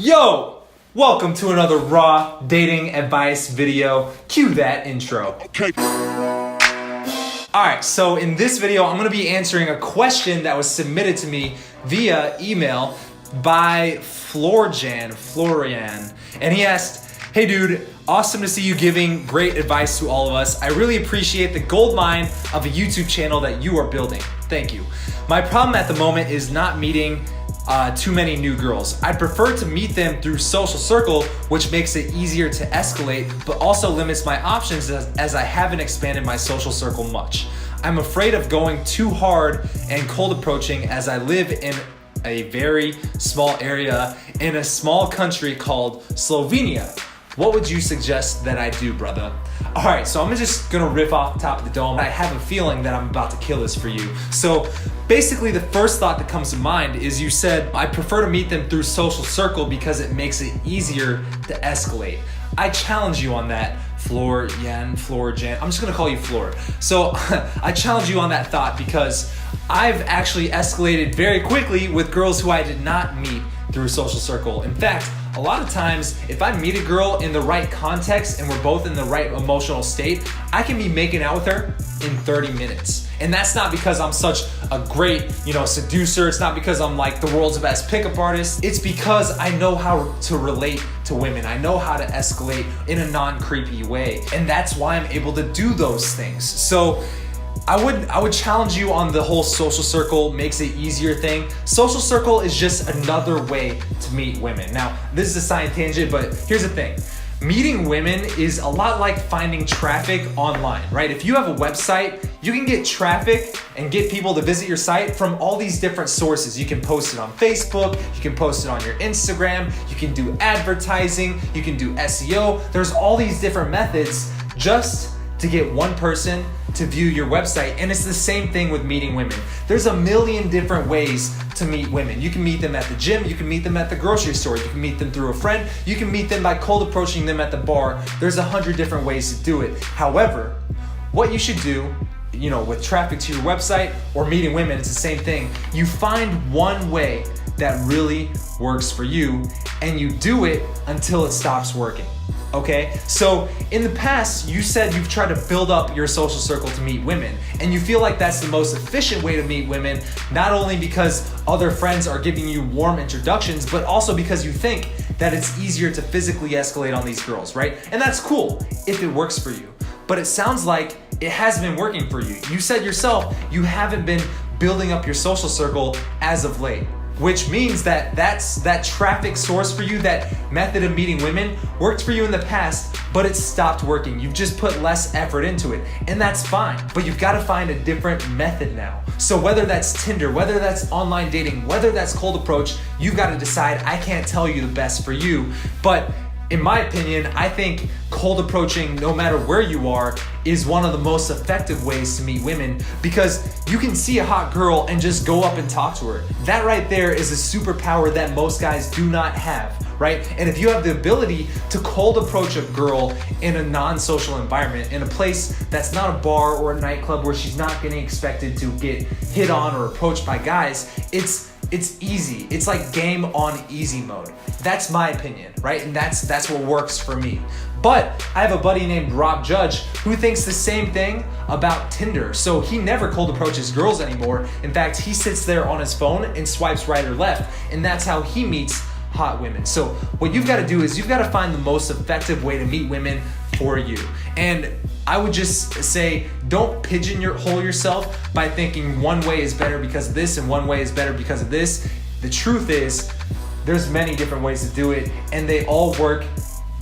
Yo! Welcome to another raw dating advice video. Cue that intro. Okay. Alright, so in this video, I'm gonna be answering a question that was submitted to me via email by Florjan. And he asked, "Hey dude, awesome to see you giving great advice to all of us. I really appreciate the goldmine of a YouTube channel that you are building. Thank you. My problem at the moment is not meeting too many new girls. I'd prefer to meet them through social circle, which makes it easier to escalate, but also limits my options as I haven't expanded my social circle much. I'm afraid of going too hard and cold approaching as I live in a very small area in a small country called Slovenia. What would you suggest that I do, brother?" All right, so I'm just gonna riff off the top of the dome. I have a feeling that I'm about to kill this for you. So basically the first thought that comes to mind is you said, "I prefer to meet them through social circle because it makes it easier to escalate." I challenge you on that, Florjan. I'm just gonna call you Flor. So I challenge you on that thought because I've actually escalated very quickly with girls who I did not meet through a social circle. In fact, a lot of times, if I meet a girl in the right context and we're both in the right emotional state, I can be making out with her in 30 minutes. And that's not because I'm such a great, seducer. It's not because I'm like the world's best pickup artist. It's because I know how to relate to women. I know how to escalate in a non-creepy way. And that's why I'm able to do those things. So I would challenge you on the whole social circle makes it easier thing. Social circle is just another way to meet women. Now, this is a side tangent, but here's the thing. Meeting women is a lot like finding traffic online, right? If you have a website, you can get traffic and get people to visit your site from all these different sources. You can post it on Facebook, you can post it on your Instagram, you can do advertising, you can do SEO. There's all these different methods just to get one person to view your website. And it's the same thing with meeting women. There's a million different ways to meet women. You can meet them at the gym, you can meet them at the grocery store, you can meet them through a friend, you can meet them by cold approaching them at the bar. There's 100 different ways to do it. However, what you should do, with traffic to your website or meeting women, it's the same thing. You find one way that really works for you and you do it until it stops working. Okay, so in the past, you said you've tried to build up your social circle to meet women, and you feel like that's the most efficient way to meet women, not only because other friends are giving you warm introductions, but also because you think that it's easier to physically escalate on these girls, right? And that's cool if it works for you, but it sounds like it hasn't been working for you. You said yourself you haven't been building up your social circle as of late, which means that that traffic source for you, that method of meeting women worked for you in the past, but it stopped working. You've just put less effort into it, and that's fine, but you've got to find a different method now. So whether that's Tinder, whether that's online dating, whether that's cold approach, you've got to decide. I can't tell you the best for you, but in my opinion, I think cold approaching, no matter where you are, is one of the most effective ways to meet women because you can see a hot girl and just go up and talk to her. That right there is a superpower that most guys do not have, right? And if you have the ability to cold approach a girl in a non-social environment, in a place that's not a bar or a nightclub where she's not getting expected to get hit on or approached by guys, it's easy. It's like game on easy mode. That's my opinion, right? And that's what works for me. But I have a buddy named Rob Judge who thinks the same thing about Tinder. So he never cold approaches girls anymore. In fact, he sits there on his phone and swipes right or left. And that's how he meets hot women. So what you've got to do is you've got to find the most effective way to meet women for you. And I would just say, don't pigeonhole yourself by thinking one way is better because of this and one way is better because of this. The truth is, there's many different ways to do it, and they all work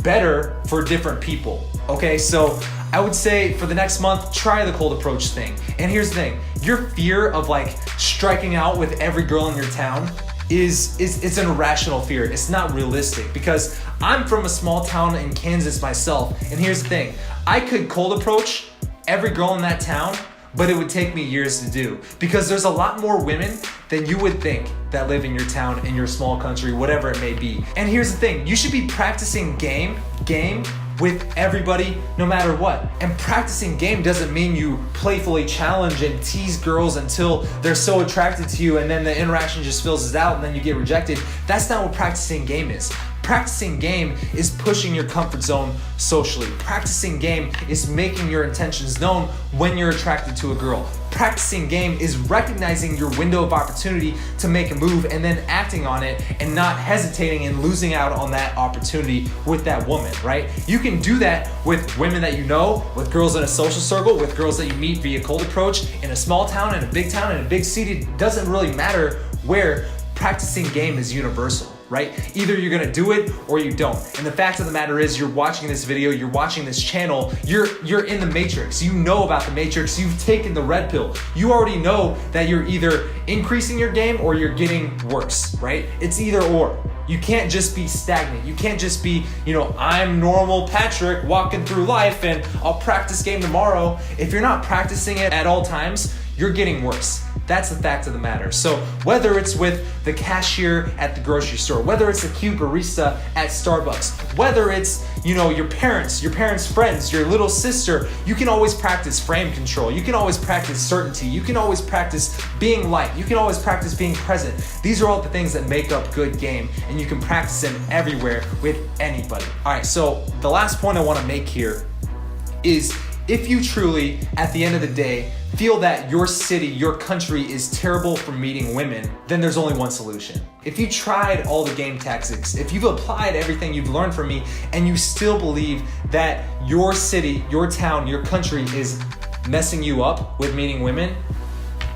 better for different people. Okay, so I would say for the next month, try the cold approach thing. And here's the thing, your fear of striking out with every girl in your town it's an irrational fear. It's not realistic because I'm from a small town in Kansas myself. And here's the thing, I could cold approach every girl in that town, but it would take me years to do because there's a lot more women than you would think that live in your town, in your small country, whatever it may be. And here's the thing, you should be practicing game with everybody, no matter what. And practicing game doesn't mean you playfully challenge and tease girls until they're so attracted to you and then the interaction just fizzles out and then you get rejected. That's not what practicing game is. Practicing game is pushing your comfort zone socially. Practicing game is making your intentions known when you're attracted to a girl. Practicing game is recognizing your window of opportunity to make a move and then acting on it and not hesitating and losing out on that opportunity with that woman, right? You can do that with women that you know, with girls in a social circle, with girls that you meet via cold approach, in a small town, in a big town, in a big city. It doesn't really matter where. Practicing game is universal, right? Either you're gonna do it or you don't. And the fact of the matter is, you're watching this video, you're watching this channel, you're in the matrix. You know about the matrix, you've taken the red pill. You already know that you're either increasing your game or you're getting worse, right? It's either or. You can't just be stagnant. You can't just be, I'm normal Patrick walking through life and I'll practice game tomorrow. If you're not practicing it at all times, you're getting worse. That's the fact of the matter. So whether it's with the cashier at the grocery store, whether it's a cute barista at Starbucks, whether it's, your parents' friends, your little sister, you can always practice frame control. You can always practice certainty. You can always practice being light. You can always practice being present. These are all the things that make up good game, and you can practice them everywhere with anybody. All right, so the last point I want to make here is, if you truly, at the end of the day, feel that your city, your country is terrible for meeting women, then there's only one solution. If you tried all the game tactics, if you've applied everything you've learned from me, and you still believe that your city, your town, your country is messing you up with meeting women,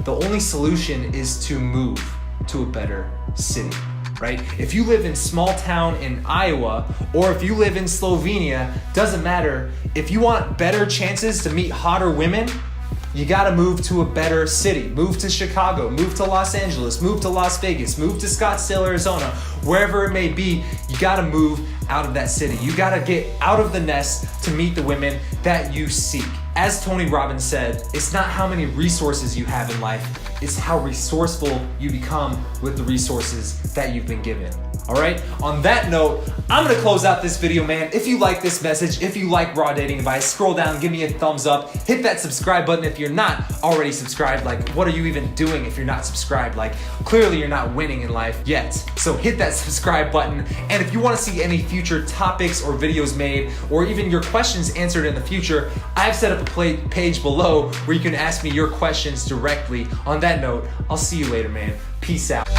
the only solution is to move to a better city. Right? If you live in small town in Iowa, or if you live in Slovenia, doesn't matter. If you want better chances to meet hotter women, you gotta move to a better city. Move to Chicago, move to Los Angeles, move to Las Vegas, move to Scottsdale, Arizona, wherever it may be, you gotta move out of that city. You gotta get out of the nest to meet the women that you seek. As Tony Robbins said, it's not how many resources you have in life, it's how resourceful you become with the resources that you've been given. All right, on that note, I'm gonna close out this video, man. If you like this message, if you like raw dating advice, scroll down, give me a thumbs up, hit that subscribe button if you're not already subscribed. Like, what are you even doing if you're not subscribed? Like, clearly you're not winning in life yet. So hit that subscribe button. And if you wanna see any future topics or videos made, or even your questions answered in the future, I've set up a page below where you can ask me your questions directly. On that note, I'll see you later, man. Peace out.